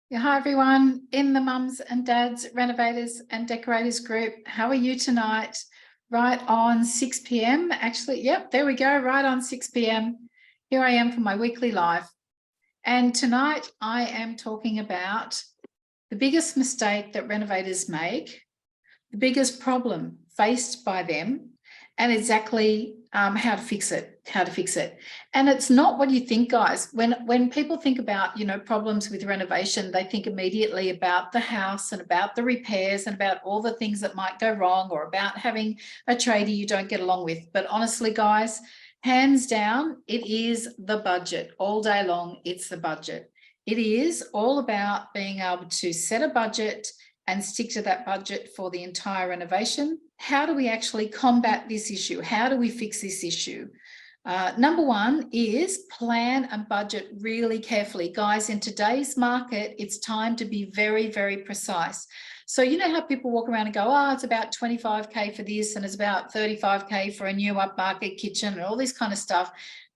Yeah, hi everyone in the mums and dads, renovators and decorators group. How are you tonight? Right on 6 p.m. Actually, yep, there we go, right on 6 p.m. Here I am for my weekly live. And tonight I am talking about the biggest mistake that renovators make, the biggest problem faced by them, and exactly how to fix it. And it's not what you think, guys. When people think about, problems with renovation, they think immediately about the house and about the repairs and about all the things that might go wrong, or about having a tradie you don't get along with. But honestly, guys, hands down, it is the budget. All day long, it's the budget. It is all about being able to set a budget and stick to that budget for the entire renovation. How do we actually combat this issue? How do we fix this issue? Number one is plan and budget really carefully. Guys, in today's market, it's time to be very, very precise. So you know how people walk around and go, oh, it's about 25K for this and it's about 35K for a new upmarket kitchen and all this kind of stuff.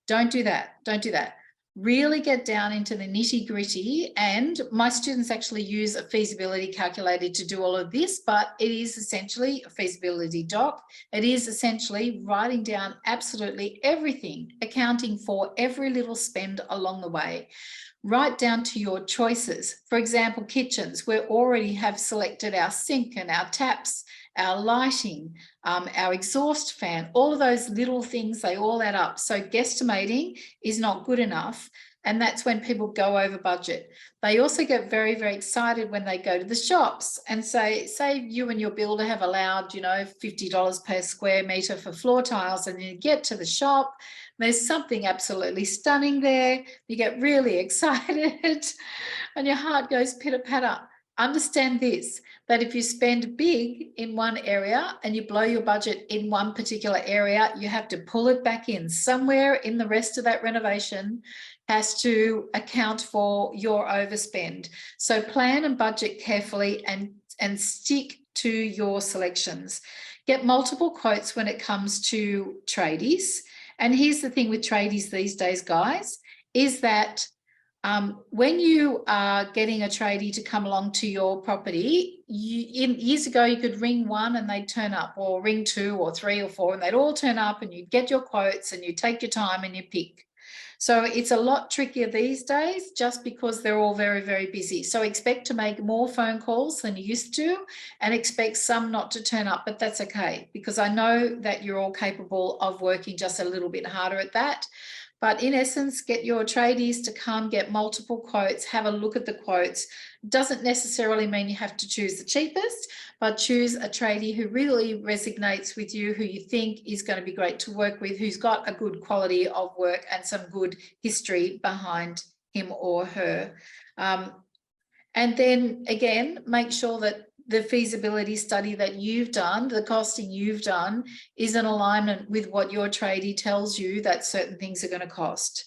Don't do that. Don't do that. Really get down into the nitty gritty. And my students actually use a feasibility calculator to do all of this, but it is essentially a feasibility doc. It is essentially writing down absolutely everything, accounting for every little spend along the way, right down to your choices. For example, kitchens, we already have selected our sink and our taps, our lighting, our exhaust fan, all of those little things, they all add up. So guesstimating is not good enough. And that's when people go over budget. They also get very, very excited when they go to the shops and say you and your builder have allowed, $50 per square meter for floor tiles, and you get to the shop, there's something absolutely stunning there. You get really excited and your heart goes pitter-patter. Understand this, that if you spend big in one area and you blow your budget in one particular area, you have to pull it back in. Somewhere in the rest of that renovation has to account for your overspend. So plan and budget carefully and stick to your selections. Get multiple quotes when it comes to tradies. And here's the thing with tradies these days, guys, is that when you are getting a tradie to come along to your property, years ago you could ring one and they'd turn up, or ring two or three or four and they'd all turn up, and you'd get your quotes and you take your time and you pick. So it's a lot trickier these days just because they're all very, very busy. So expect to make more phone calls than you used to, and expect some not to turn up, but that's okay, because I know that you're all capable of working just a little bit harder at that. But in essence, get your tradies to come, get multiple quotes, have a look at the quotes. Doesn't necessarily mean you have to choose the cheapest, but choose a tradie who really resonates with you, who you think is going to be great to work with, who's got a good quality of work and some good history behind him or her. And then again, make sure that the feasibility study that you've done, the costing you've done, is in alignment with what your tradie tells you that certain things are going to cost.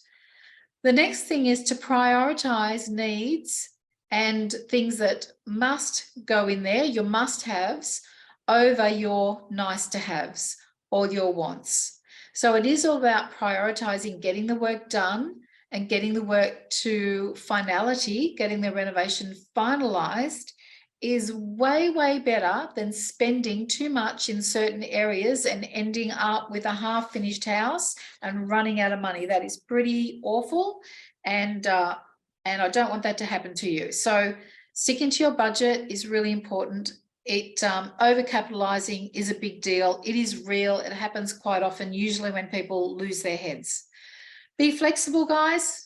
The next thing is to prioritize needs and things that must go in there, your must-haves, over your nice-to-haves or your wants. So it is all about prioritizing getting the work done and getting the work to finality, getting the renovation finalized, is way, way better than spending too much in certain areas and ending up with a half-finished house and running out of money. That is pretty awful, and I don't want that to happen to you. So sticking to your budget is really important. Overcapitalizing is a big deal. It is real. It happens quite often, usually when people lose their heads. Be flexible, guys.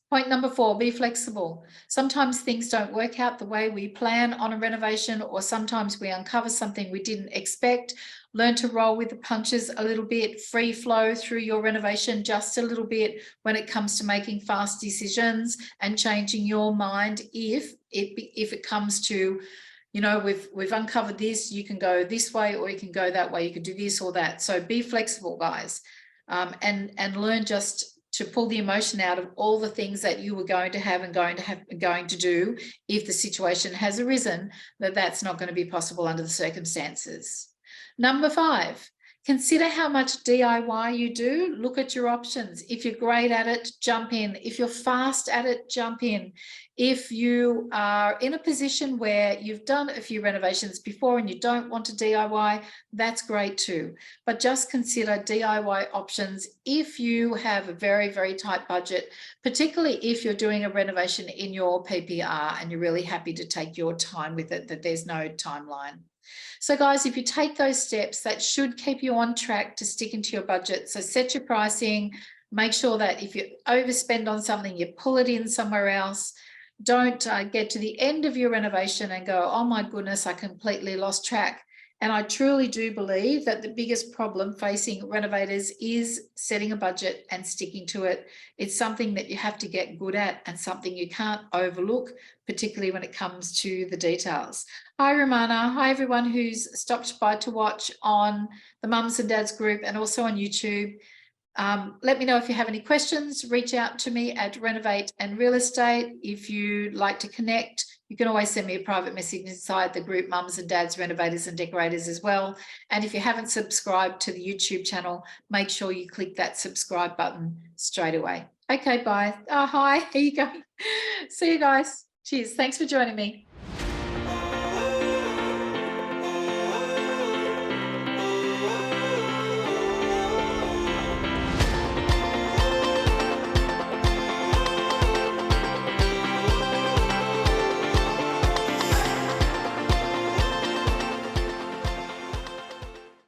Point number 4, be flexible. Sometimes things don't work out the way we plan on a renovation, or sometimes we uncover something we didn't expect. Learn to roll with the punches a little bit, free flow through your renovation just a little bit when it comes to making fast decisions and changing your mind if it comes to, we've uncovered this, you can go this way or you can go that way, you can do this or that. So be flexible, guys, and learn just to pull the emotion out of all the things that you were going to have and going to do if the situation has arisen, that's not going to be possible under the circumstances. Number 5, Consider how much DIY you do. Look at your options. If you're great at it, jump in. If you're fast at it, jump in. If you are in a position where you've done a few renovations before and you don't want to DIY, that's great too. But just consider DIY options if you have a very, very tight budget, particularly if you're doing a renovation in your PPR and you're really happy to take your time with it, that there's no timeline. So guys, if you take those steps, that should keep you on track to sticking to your budget. So set your pricing, make sure that if you overspend on something, you pull it in somewhere else. Don't get to the end of your renovation and go, oh my goodness, I completely lost track. And I truly do believe that the biggest problem facing renovators is setting a budget and sticking to it. It's something that you have to get good at and something you can't overlook, particularly when it comes to the details. Hi, Romana. Hi, everyone who's stopped by to watch on the Mums and Dads group and also on YouTube. Let me know if you have any questions. Reach out to me at Renovate and Real Estate. If you'd like to connect, you can always send me a private message inside the group Mums and Dads, Renovators and Decorators as well. And if you haven't subscribed to the YouTube channel, make sure you click that subscribe button straight away. Okay, bye. Oh, hi. Here you go. See you guys. Cheers. Thanks for joining me.